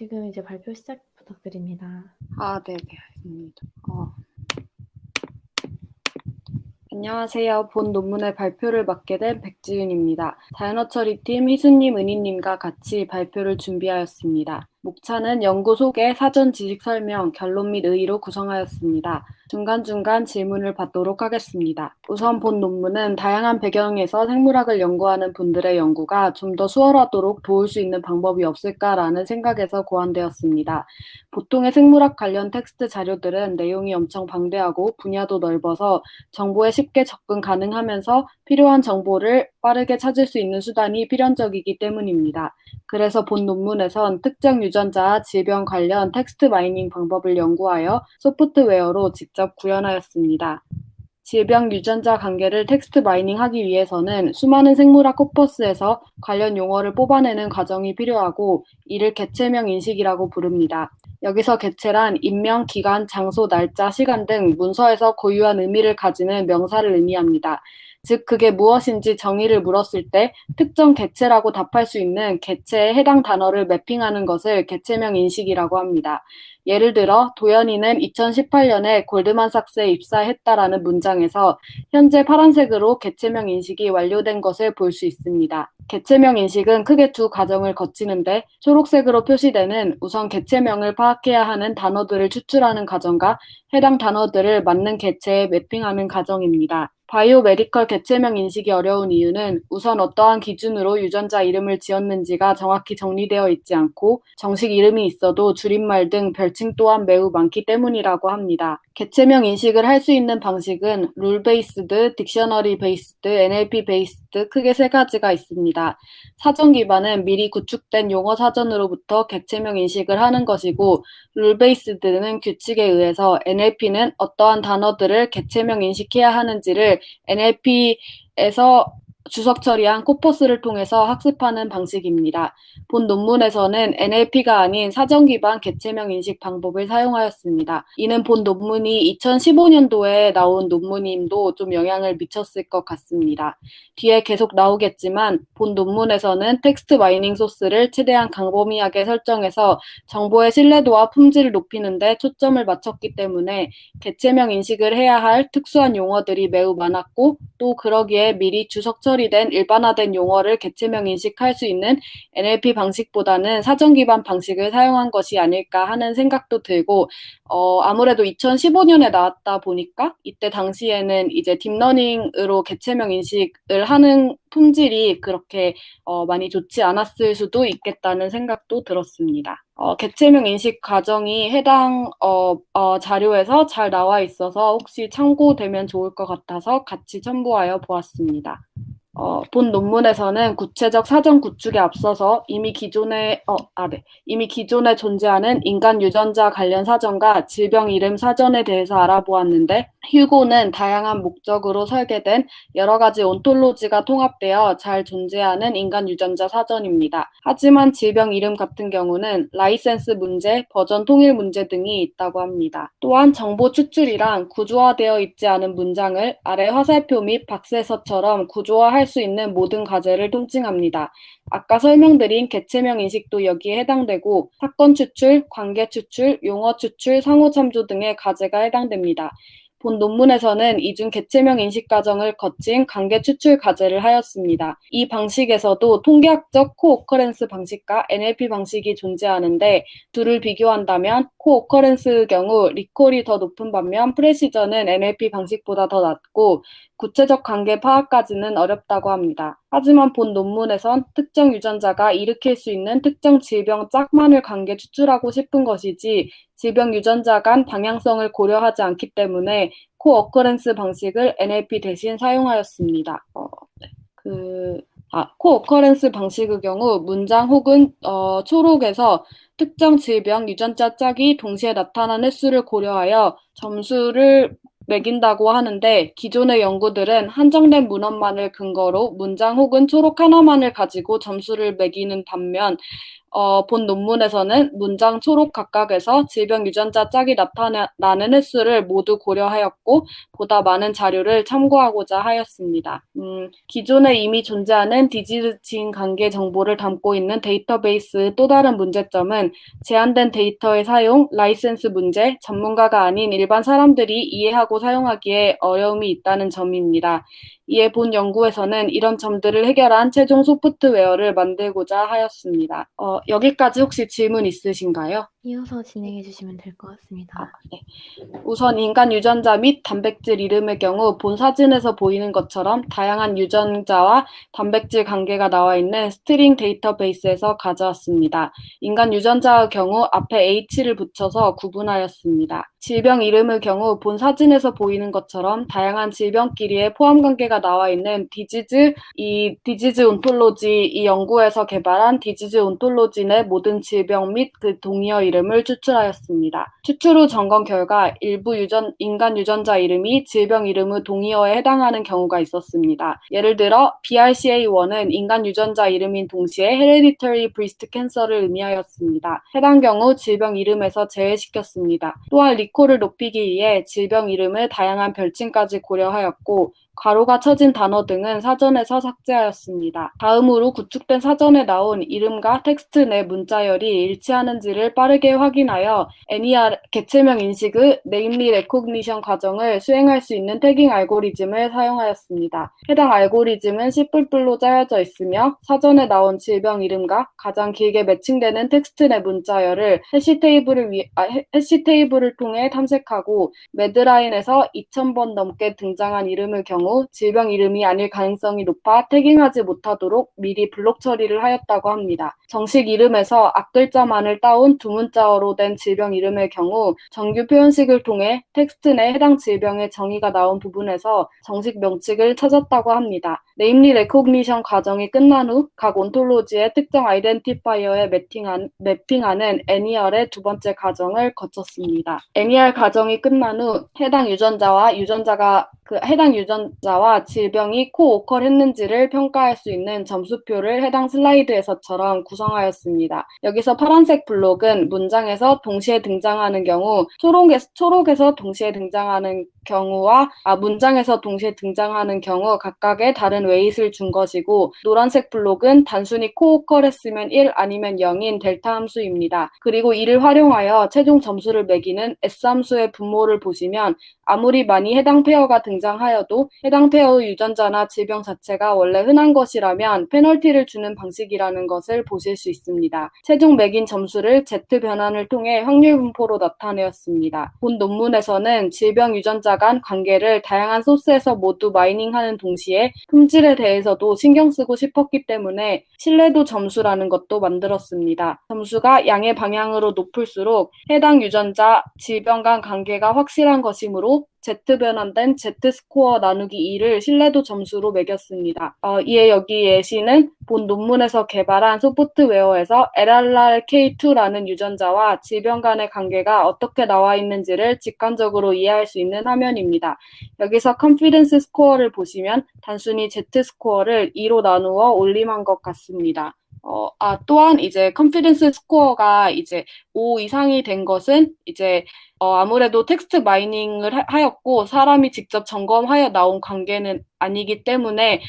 지금 이제 발표 시작 부탁드립니다. 네네, 알겠습니다. 안녕하세요. 본 논문의 발표를 맡게 된 백지윤입니다. 자연어처리팀 희수님, 은희님과 같이 발표를 준비하였습니다. 목차는 연구 소개, 사전 지식 설명, 결론 및 의의로 구성하였습니다. 중간중간 질문을 받도록 하겠습니다. 우선 본 논문은 다양한 배경에서 생물학을 연구하는 분들의 연구가 좀 더 수월하도록 도울 수 있는 방법이 없을까라는 생각에서 고안되었습니다. 보통의 생물학 관련 텍스트 자료들은 내용이 엄청 방대하고 분야도 넓어서 정보에 쉽게 접근 가능하면서 필요한 정보를 빠르게 찾을 수 있는 수단이 필연적이기 때문입니다. 그래서 본 논문에선 특정 유전자와 질병 관련 텍스트 마이닝 방법을 연구하여 소프트웨어로 직접 구현하였습니다. 질병 유전자 관계를 텍스트 마이닝하기 위해서는 수많은 생물학 코퍼스에서 관련 용어를 뽑아내는 과정이 필요하고 이를 개체명 인식이라고 부릅니다. 여기서 개체란 인명, 기간, 장소, 날짜, 시간 등 문서에서 고유한 의미를 가지는 명사를 의미합니다. 즉 그게 무엇인지 정의를 물었을 때 특정 개체라고 답할 수 있는 개체에 해당 단어를 매핑하는 것을 개체명 인식이라고 합니다. 예를 들어 도연이는 2018년에 골드만삭스에 입사했다라는 문장에서 현재 파란색으로 개체명 인식이 완료된 것을 볼 수 있습니다. 개체명 인식은 크게 두 과정을 거치는데 초록색으로 표시되는 우선 개체명을 파악해야 하는 단어들을 추출하는 과정과 해당 단어들을 맞는 개체에 매핑하는 과정입니다. 바이오메디컬 개체명 인식이 어려운 이유는 우선 어떠한 기준으로 유전자 이름을 지었는지가 정확히 정리되어 있지 않고 정식 이름이 있어도 줄임말 등 별칭 또한 매우 많기 때문이라고 합니다. 개체명 인식을 할 수 있는 방식은 룰 베이스드, 딕셔너리 베이스드, NLP 베이스드 크게 세 가지가 있습니다. 사전 기반은 미리 구축된 용어 사전으로부터 개체명 인식을 하는 것이고 룰 베이스드는 규칙에 의해서 NLP는 어떠한 단어들을 개체명 인식해야 하는지를 NLP에서 주석 처리한 코퍼스를 통해서 학습하는 방식입니다. 본 논문에서는 NLP가 아닌 사전 기반 개체명 인식 방법을 사용하였습니다. 이는 본 논문이 2015년도에 나온 논문임도 좀 영향을 미쳤을 것 같습니다. 뒤에 계속 나오겠지만 본 논문에서는 텍스트 마이닝 소스를 최대한 광범위하게 설정해서 정보의 신뢰도와 품질을 높이는 데 초점을 맞췄기 때문에 개체명 인식을 해야 할 특수한 용어들이 매우 많았고 또 그러기에 미리 주석 처리된 일반화된 용어를 개체명 인식할 수 있는 NLP 방식보다는 사전 기반 방식을 사용한 것이 아닐까 하는 생각도 들고 아무래도 2015년에 나왔다 보니까 이때 당시에는 이제 딥러닝으로 개체명 인식을 하는 품질이 그렇게 많이 좋지 않았을 수도 있겠다는 생각도 들었습니다. 개체명 인식 과정이 해당 자료에서 잘 나와 있어서 혹시 참고되면 좋을 것 같아서 같이 첨부하여 보았습니다. 본 논문에서는 구체적 사전 구축에 앞서서 이미 기존에 존재하는 인간 유전자 관련 사전과 질병 이름 사전에 대해서 알아보았는데, 휴고는 다양한 목적으로 설계된 여러 가지 온톨로지가 통합되어 잘 존재하는 인간 유전자 사전입니다. 하지만 질병 이름 같은 경우는 라이센스 문제, 버전 통일 문제 등이 있다고 합니다. 또한 정보 추출이란 구조화되어 있지 않은 문장을 아래 화살표 및 박스에서처럼 구조화할 수 있는 모든 과제를 통칭합니다. 아까 설명드린 개체명 인식도 여기에 해당되고 사건 추출, 관계 추출, 용어 추출, 상호 참조 등의 과제가 해당됩니다. 본 논문에서는 이중 개체명 인식 과정을 거친 관계 추출 과제를 하였습니다. 이 방식에서도 통계학적 코오커런스 방식과 NLP 방식이 존재하는데 둘을 비교한다면 코오커런스의 경우 리콜이 더 높은 반면 프레시전은 NLP 방식보다 더 낮고 구체적 관계 파악까지는 어렵다고 합니다. 하지만 본 논문에선 특정 유전자가 일으킬 수 있는 특정 질병 짝만을 관계 추출하고 싶은 것이지 질병 유전자 간 방향성을 고려하지 않기 때문에 코어커런스 방식을 NLP 대신 사용하였습니다. 코어커런스 방식의 경우 문장 혹은 초록에서 특정 질병 유전자 짝이 동시에 나타난 횟수를 고려하여 점수를 매긴다고 하는데 기존의 연구들은 한정된 문헌만을 근거로 문장 혹은 초록 하나만을 가지고 점수를 매기는 반면 본 논문에서는 문장 초록 각각에서 질병 유전자 짝이 나타나는 횟수를 모두 고려하였고 보다 많은 자료를 참고하고자 하였습니다. 기존에 이미 존재하는 디지즈 지인 관계 정보를 담고 있는 데이터베이스의 또 다른 문제점은 제한된 데이터의 사용, 라이센스 문제, 전문가가 아닌 일반 사람들이 이해하고 사용하기에 어려움이 있다는 점입니다. 이에 본 연구에서는 이런 점들을 해결한 최종 소프트웨어를 만들고자 하였습니다. 여기까지 혹시 질문 있으신가요? 이어서 진행해 주시면 될 것 같습니다. 네. 우선 인간 유전자 및 단백질 이름의 경우 본 사진에서 보이는 것처럼 다양한 유전자와 단백질 관계가 나와 있는 스트링 데이터베이스에서 가져왔습니다. 인간 유전자의 경우 앞에 H를 붙여서 구분하였습니다. 질병 이름의 경우 본 사진에서 보이는 것처럼 다양한 질병끼리의 포함 관계가 나와 있는 디지즈 온톨로지 이 연구에서 개발한 디지즈 온톨로지 내 모든 질병 및 그 동의어 이름을 추출하였습니다. 추출 후 점검 결과 일부 인간 유전자 이름이 질병 이름의 동의어에 해당하는 경우가 있었습니다. 예를 들어 BRCA1은 인간 유전자 이름인 동시에 Hereditary Breast Cancer를 의미하였습니다. 해당 경우 질병 이름에서 제외시켰습니다. 또한 리콜을 높이기 위해 질병 이름의 다양한 별칭까지 고려하였고 괄호가 쳐진 단어 등은 사전에서 삭제하였습니다. 다음으로 구축된 사전에 나온 이름과 텍스트 내 문자열이 일치하는지를 빠르게 확인하여 NER 객체명 인식의 Namely Recognition 과정을 수행할 수 있는 태깅 알고리즘을 사용하였습니다. 해당 알고리즘은 C++로 짜여져 있으며 사전에 나온 질병 이름과 가장 길게 매칭되는 텍스트 내 문자열을 해시테이블을 통해 탐색하고 매드라인에서 2000번 넘게 등장한 이름의 경우 질병 이름이 아닐 가능성이 높아 태깅하지 못하도록 미리 블록 처리를 하였다고 합니다. 정식 이름에서 앞글자만을 따온 두 문자어로 된 질병 이름의 경우 정규 표현식을 통해 텍스트 내 해당 질병의 정의가 나온 부분에서 정식 명칭을 찾았다고 합니다. Namely Recognition 과정이 끝난 후 각 온톨로지의 특정 아이덴티파이어에 매핑하는 NER의 두 번째 과정을 거쳤습니다. NER 과정이 끝난 후 해당 유전자와 질병이 코오컬했는지를 평가할 수 있는 점수표를 해당 슬라이드에서처럼 구성하였습니다. 여기서 파란색 블록은 문장에서 동시에 등장하는 경우, 초록에서 동시에 등장하는 경우와 문장에서 동시에 등장하는 경우 각각의 다른 웨이트를 준 것이고 노란색 블록은 단순히 코오컬했으면 1 아니면 0인 델타 함수입니다. 그리고 이를 활용하여 최종 점수를 매기는 S함수의 분모를 보시면 아무리 많이 해당 페어가 등장하여도 해당 페어의 유전자나 질병 자체가 원래 흔한 것이라면 페널티를 주는 방식이라는 것을 보실 수 있습니다. 최종 매긴 점수를 Z 변환을 통해 확률 분포로 나타내었습니다. 본 논문에서는 질병 유전자 간 관계를 다양한 소스에서 모두 마이닝하는 동시에 품질에 대해서도 신경 쓰고 싶었기 때문에 신뢰도 점수라는 것도 만들었습니다. 점수가 양의 방향으로 높을수록 해당 유전자, 질병 간 관계가 확실한 것이므로 Z 변환된 Z 스코어 나누기 2를 신뢰도 점수로 매겼습니다. 이에 여기 예시는 본 논문에서 개발한 소프트웨어에서 LRRK2라는 유전자와 질병 간의 관계가 어떻게 나와 있는지를 직관적으로 이해할 수 있는 화면입니다. 여기서 컨피던스 스코어를 보시면 단순히 Z 스코어를 2로 나누어 올림한 것 같습니다. 또한 이제 컨피던스 스코어가 이제 5 이상이 된 것은 이제 아무래도 텍스트 마이닝을 하였고 사람이 직접 점검하여 나온 관계는 아니기 때문에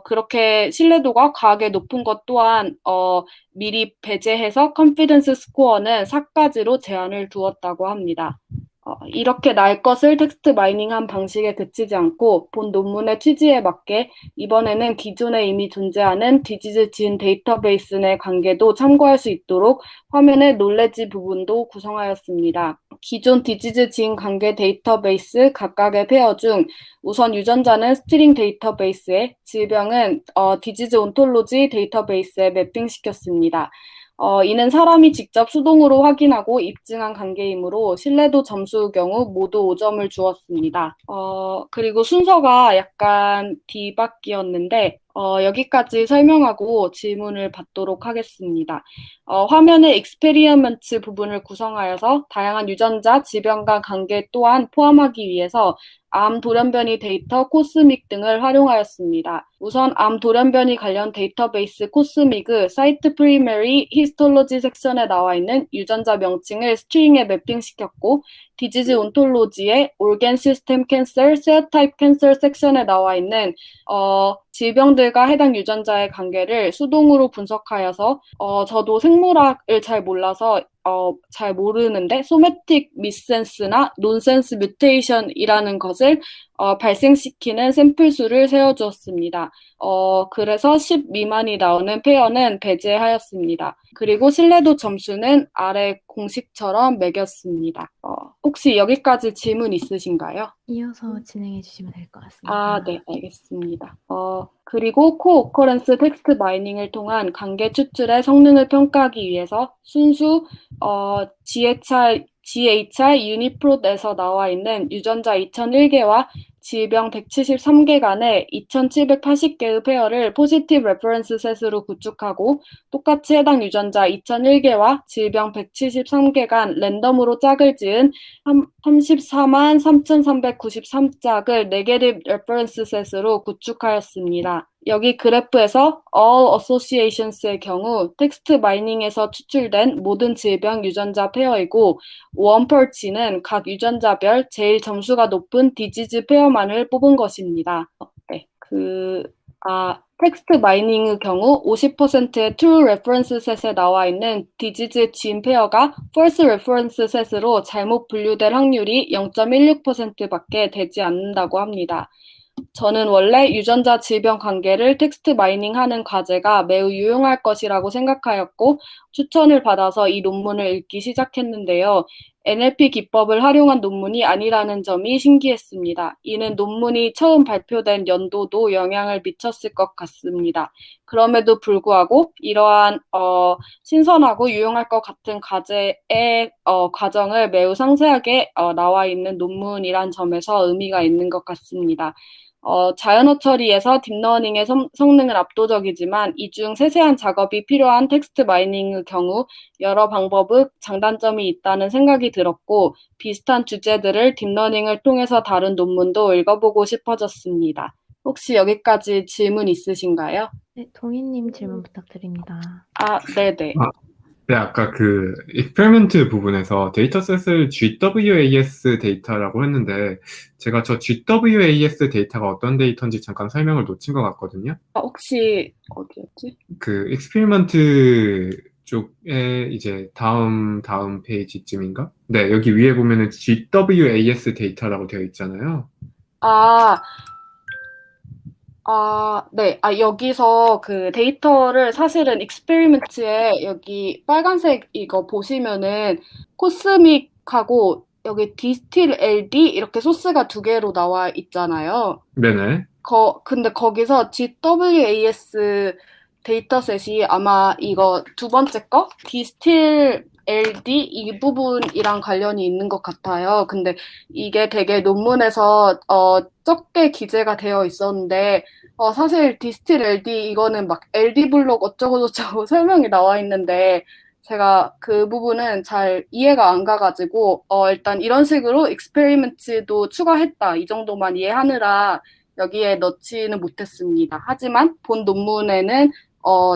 그렇게 신뢰도가 과하게 높은 것 또한 미리 배제해서 컨피던스 스코어는 4까지로 제한을 두었다고 합니다. 이렇게 날 것을 텍스트 마이닝한 방식에 그치지 않고 본 논문의 취지에 맞게 이번에는 기존에 이미 존재하는 디지즈 지인 데이터베이스 내 관계도 참고할 수 있도록 화면의 놀레지 부분도 구성하였습니다. 기존 디지즈 지인 관계 데이터베이스 각각의 페어 중 우선 유전자는 스트링 데이터베이스에 질병은 디지즈 온톨로지 데이터베이스에 매핑시켰습니다. 이는 사람이 직접 수동으로 확인하고 입증한 관계이므로 신뢰도 점수 경우 모두 5점을 주었습니다. 그리고 순서가 약간 뒤바뀌었는데 여기까지 설명하고 질문을 받도록 하겠습니다. 화면의 익스페리먼트 부분을 구성하여서 다양한 유전자, 질병 간 관계 또한 포함하기 위해서 암 돌연변이 데이터 코스믹 등을 활용하였습니다. 우선 암 돌연변이 관련 데이터베이스 코스믹의 사이트 프리메리 히스톨로지 섹션에 나와 있는 유전자 명칭을 스트링에 매핑시켰고 디지즈 온톨로지의 organ system cancer, cell type cancer 섹션에 나와 있는 질병들과 해당 유전자의 관계를 수동으로 분석하여서 저도 생물학을 잘 몰라서 잘 모르는데 소매틱 미센스나 논센스 뮤테이션이라는 것을 발생시키는 샘플 수를 세워주었습니다. 그래서 10 미만이 나오는 페어는 배제하였습니다. 그리고 신뢰도 점수는 아래 공식처럼 매겼습니다. 혹시 여기까지 질문 있으신가요? 이어서 진행해 주시면 될 것 같습니다. 아, 네, 알겠습니다. 그리고 코오커런스 텍스트 마이닝을 통한 관계 추출의 성능을 평가하기 위해서 순수 GHR 유니프롯에서 나와 있는 유전자 2001개와 질병 173개 간의 2780개의 페어를 포지티브 레퍼런스 셋으로 구축하고 똑같이 해당 유전자 2001개와 질병 173개 간 랜덤으로 짝을 지은 34만 3,393짝을 네게티브 레퍼런스 셋으로 구축하였습니다. 여기 그래프에서 all associations의 경우 텍스트 마이닝에서 추출된 모든 질병 유전자 페어이고 원펄치는 각 유전자별 제일 점수가 높은 디지즈 페어만을 뽑은 것입니다. 네, 텍스트 마이닝의 경우 50%의 true reference set에 나와 있는 디지즈 진 페어가 false reference set으로 잘못 분류될 확률이 0.16%밖에 되지 않는다고 합니다. 저는 원래 유전자 질병 관계를 텍스트 마이닝하는 과제가 매우 유용할 것이라고 생각하였고 추천을 받아서 이 논문을 읽기 시작했는데요. NLP 기법을 활용한 논문이 아니라는 점이 신기했습니다. 이는 논문이 처음 발표된 연도도 영향을 미쳤을 것 같습니다. 그럼에도 불구하고 이러한 신선하고 유용할 것 같은 과제의 과정을 매우 상세하게 나와 있는 논문이란 점에서 의미가 있는 것 같습니다. 자연어 처리에서 딥러닝의 성능은 압도적이지만 이 중 세세한 작업이 필요한 텍스트 마이닝의 경우 여러 방법의 장단점이 있다는 생각이 들었고 비슷한 주제들을 딥러닝을 통해서 다룬 논문도 읽어보고 싶어졌습니다. 혹시 여기까지 질문 있으신가요? 네, 동희님 질문 부탁드립니다. 네네. 네, 아까 그 익스페리먼트 부분에서 데이터셋을 GWAS 데이터라고 했는데 제가 저 GWAS 데이터가 어떤 데이터인지 잠깐 설명을 놓친 것 같거든요. 혹시 어디였지? 그 익스페리먼트 쪽에 이제 다음 페이지쯤인가? 네, 여기 위에 보면은 GWAS 데이터라고 되어 있잖아요. 네. 여기서 그 데이터를 사실은 익스페리먼트에 여기 빨간색 이거 보시면은 코스믹하고 여기 디스틸 LD 이렇게 소스가 두 개로 나와 있잖아요. 네네. 근데 거기서 GWAS 데이터셋이 아마 이거 두 번째 거 디스틸 LD 이 부분이랑 관련이 있는 것 같아요. 근데 이게 되게 논문에서 적게 기재가 되어 있었는데 사실 디스틸 LD 이거는 막 LD 블록 어쩌고저쩌고 설명이 나와 있는데 제가 그 부분은 잘 이해가 안 가가지고 일단 이런 식으로 익스페리먼트도 추가했다 이 정도만 이해하느라 여기에 넣지는 못했습니다. 하지만 본 논문에는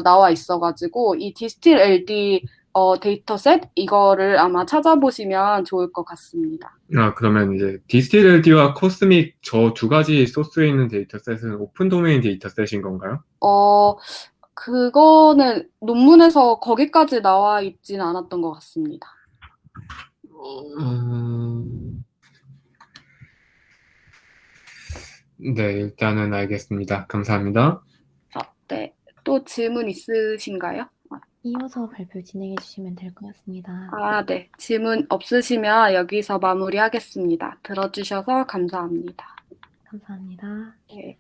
나와 있어가지고 이 디스틸 LD 데이터셋 이거를 아마 찾아보시면 좋을 것 같습니다. 그러면 이제 디스틸LD와 코스믹 저 두 가지 소스에 있는 데이터셋은 오픈 도메인 데이터셋인 건가요? 그거는 논문에서 거기까지 나와 있진 않았던 것 같습니다. 네, 일단은 알겠습니다. 감사합니다. 네. 또 질문 있으신가요? 이어서 발표 진행해 주시면 될 것 같습니다. 네. 질문 없으시면 여기서 마무리하겠습니다. 들어주셔서 감사합니다. 감사합니다. 네.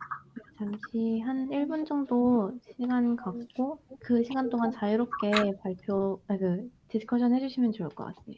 잠시 한 1분 정도 시간 갖고 그 시간 동안 자유롭게 디스커션 해주시면 좋을 것 같습니다.